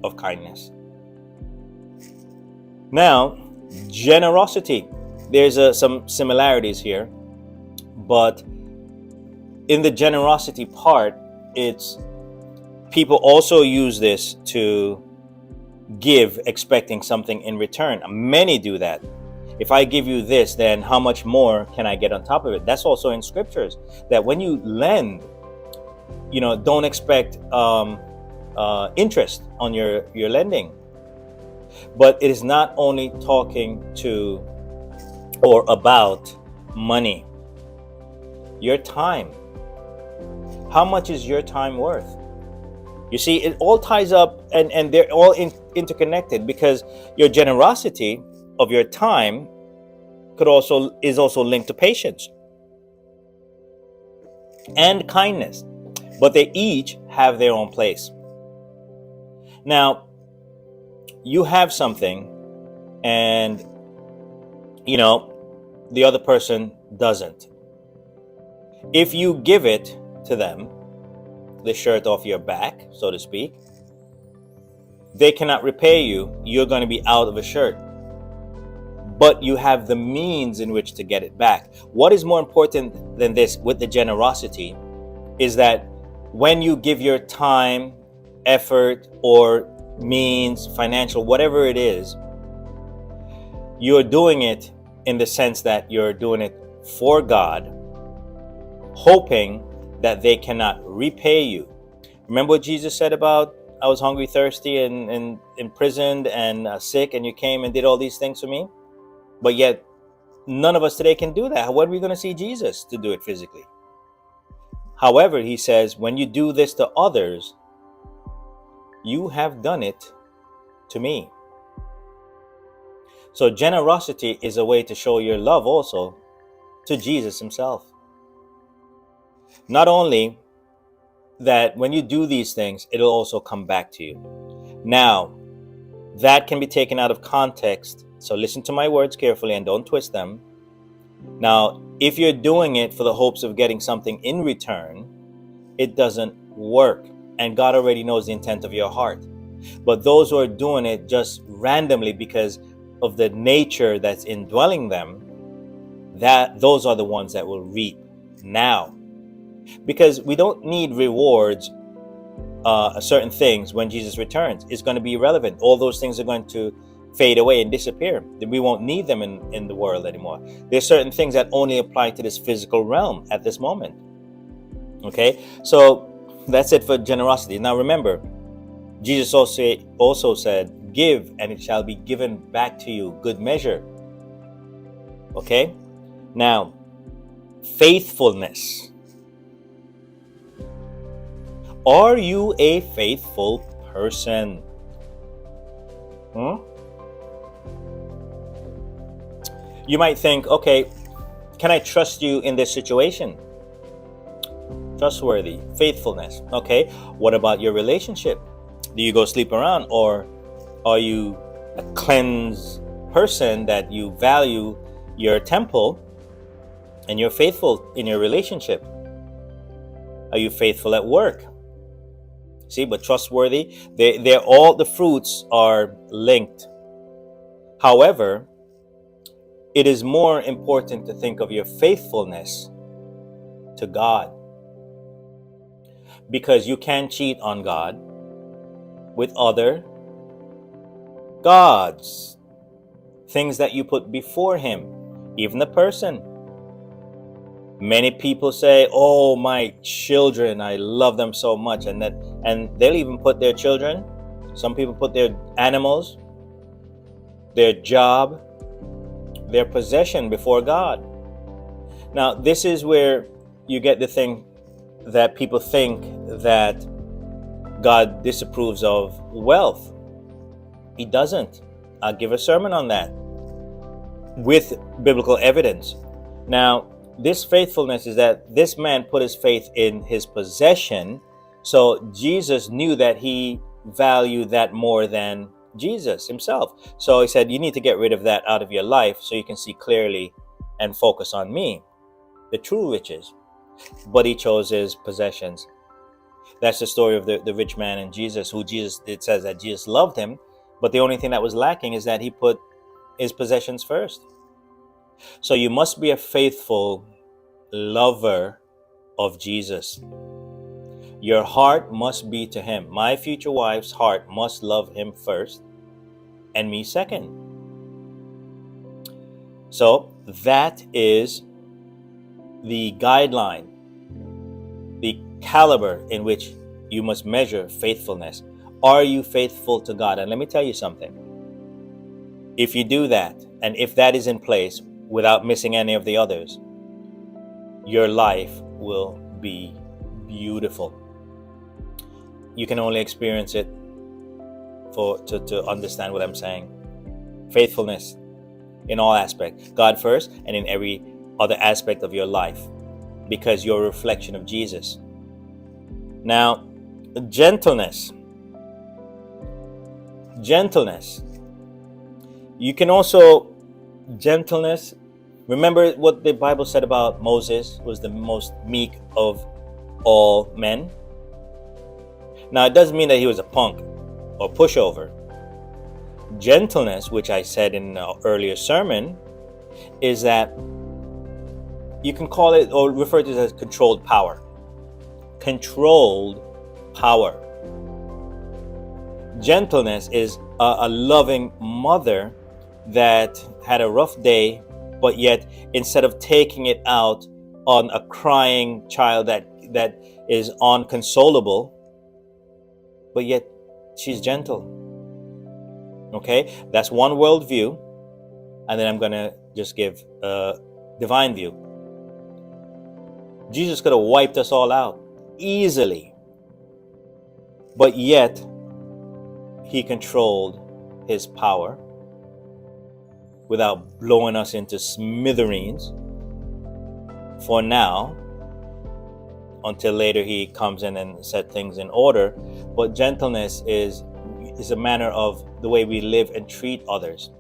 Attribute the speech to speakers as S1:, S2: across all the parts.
S1: of kindness. Now, generosity. There's some similarities here, but in the generosity part, it's people also use this to give expecting something in return. Many do that. If I give you this, then how much more can I get on top of it? That's also in scriptures, that when you lend, don't expect interest on your lending. But it is not only talking to or about money. Your time. How much is your time worth? You see, it all ties up, and they're all interconnected, because your generosity of your time is also linked to patience and kindness, but they each have their own place. Now, you have something, and the other person doesn't. If you give it to them, the shirt off your back, so to speak, they cannot repay you. You're going to be out of a shirt, but you have the means in which to get it back. What is more important than this with the generosity is that when you give your time, effort, or means, financial, whatever it is, you're doing it in the sense that you're doing it for God, hoping that they cannot repay you. Remember what Jesus said about, I was hungry, thirsty, and imprisoned, and sick, and you came and did all these things for me? But yet, none of us today can do that. When are we going to see Jesus to do it physically? However, he says, when you do this to others, you have done it to me. So generosity is a way to show your love also to Jesus himself. Not only that, when you do these things, it'll also come back to you. Now, that can be taken out of context. So listen to my words carefully and don't twist them. Now, if you're doing it for the hopes of getting something in return, it doesn't work. And God already knows the intent of your heart. But those who are doing it just randomly because of the nature that's indwelling them, those are the ones that will reap now. Because we don't need rewards, certain things when Jesus returns. It's going to be irrelevant. All those things are going to fade away and disappear. We won't need them in the world anymore. There's certain things that only apply to this physical realm at this moment. Okay, so that's it for generosity. Now remember, Jesus also said, give and it shall be given back to you, good measure. Okay, now faithfulness. Are you a faithful person? You might think, okay, can I trust you in this situation? Trustworthy, faithfulness. Okay, what about your relationship? Do you go sleep around, or are you a cleansed person that you value your temple and you're faithful in your relationship? Are you faithful at work? See, but trustworthy, they're all, the fruits are linked. However, it is more important to think of your faithfulness to God, because you can't cheat on God with other gods, things that you put before him, even the person. Many people say, oh, my children, I love them so much, and they'll even put their children, some people put their animals, their job, their possession before God. Now, this is where you get the thing that people think that God disapproves of wealth. He doesn't. I'll give a sermon on that with biblical evidence. Now, this faithfulness is that this man put his faith in his possession. So Jesus knew that he valued that more than Jesus himself. So he said, you need to get rid of that out of your life so you can see clearly and focus on me, the true riches. But he chose his possessions. That's the story of the rich man and Jesus, it says that Jesus loved him, but the only thing that was lacking is that he put his possessions first. So you must be a faithful lover of Jesus. Your heart must be to him. My future wife's heart must love him first and me second. So that is the guideline, the caliber in which you must measure faithfulness. Are you faithful to God? And let me tell you something. If you do that, and if that is in place without missing any of the others, your life will be beautiful. You can only experience it to understand what I'm saying. Faithfulness in all aspects. God first, and in every other aspect of your life, because you're a reflection of Jesus. Now, gentleness. You can also, gentleness, remember what the Bible said about Moses was the most meek of all men. Now, it doesn't mean that he was a punk or pushover. Gentleness, which I said in an earlier sermon, is that you can call it or refer to it as controlled power. Controlled power. Gentleness is a loving mother that had a rough day, but yet instead of taking it out on a crying child that is unconsolable, but yet she's gentle. Okay, that's one worldview, and then I'm gonna just give a divine view. Jesus could have wiped us all out easily, but yet he controlled his power without blowing us into smithereens for now, until later he comes in and set things in order. But gentleness is a manner of the way we live and treat others.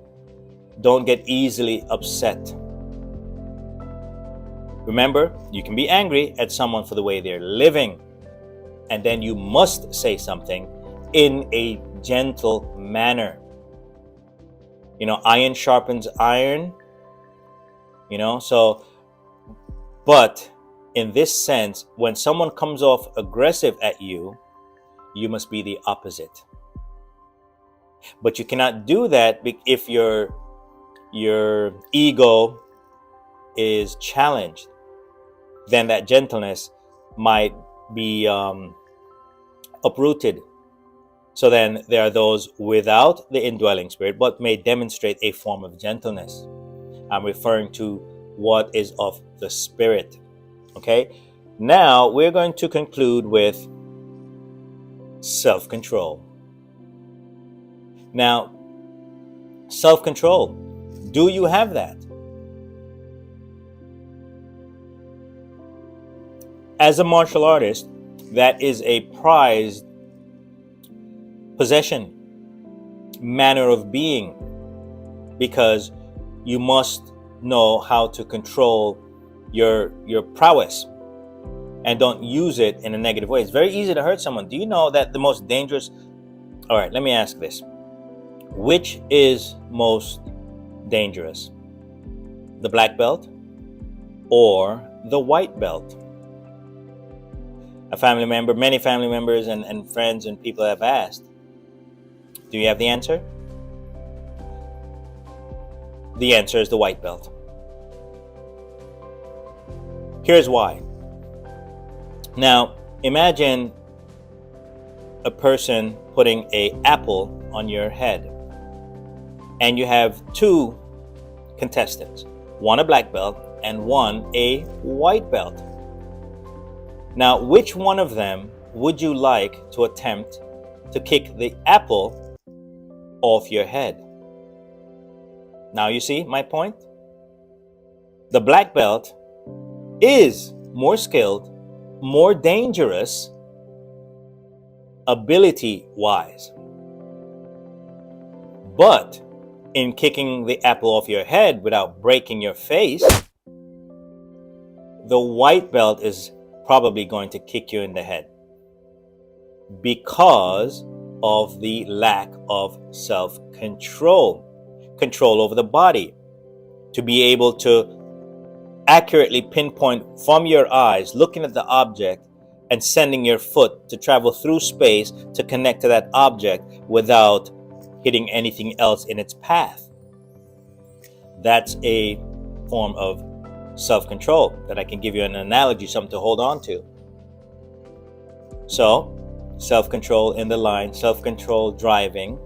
S1: Don't get easily upset. Remember, you can be angry at someone for the way they're living, and then you must say something in a gentle manner. Iron sharpens iron, so, but in this sense, when someone comes off aggressive at you, you must be the opposite. But you cannot do that if your ego is challenged. Then that gentleness might be uprooted. So then there are those without the indwelling spirit, but may demonstrate a form of gentleness. I'm referring to what is of the spirit. Okay? Now we're going to conclude with self-control. Now, self-control. Do you have that? As a martial artist, that is a prized possession, manner of being, because you must know how to control your prowess and don't use it in a negative way. It's very easy to hurt someone. Do you know that the most dangerous... All right, let me ask this. Which is most dangerous? The black belt or the white belt? Many family members and friends and people have asked. Do you have the answer? The answer is the white belt. Here's why. Now, imagine a person putting an apple on your head, and you have two contestants, one a black belt and one a white belt. Now, which one of them would you like to attempt to kick the apple off your head? Now you see my point? The black belt is more skilled, more dangerous, ability-wise. But in kicking the apple off your head without breaking your face, the white belt is probably going to kick you in the head. because of the lack of self-control, control over the body, to be able to accurately pinpoint from your eyes, looking at the object and sending your foot to travel through space to connect to that object without hitting anything else in its path. That's a form of self-control that I can give you an analogy, something to hold on to. So, self-control in the line, self-control driving.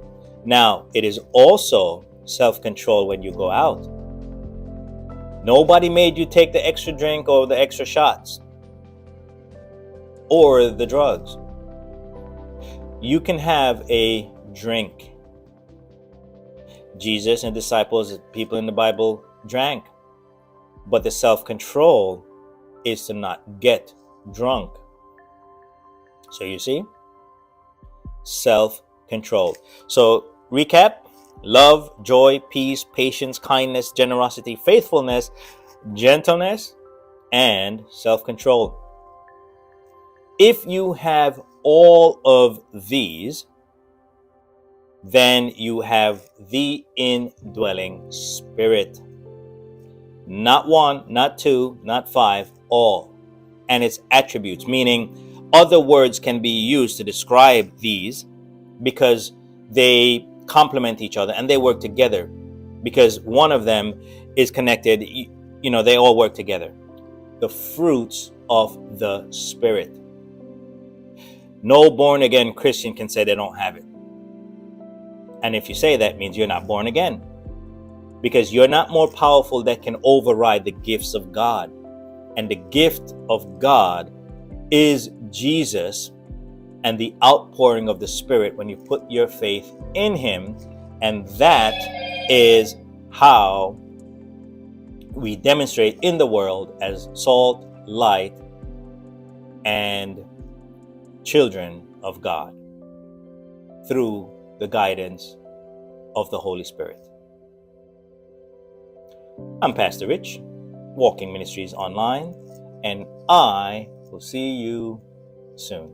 S1: Now, it is also self-control when you go out. Nobody made you take the extra drink or the extra shots or the drugs. You can have a drink. Jesus and disciples, people in the Bible, drank. But the self-control is to not get drunk. So you see, self-control. So recap: love, joy, peace, patience, kindness, generosity, faithfulness, gentleness, and self-control. If you have all of these, then you have the indwelling Spirit. Not one, not two, not five, all. And its attributes, meaning other words can be used to describe these because they complement each other and they work together, because one of them is connected. They all work together. The fruits of the Spirit. No born again Christian can say they don't have it. And if you say that, means you're not born again, because you're not more powerful that can override the gifts of God. And the gift of God is Jesus and the outpouring of the Spirit when you put your faith in Him. And that is how we demonstrate in the world as salt, light, and children of God through the guidance of the Holy Spirit. I'm Pastor Rich, Walking Ministries Online, and I will see you soon.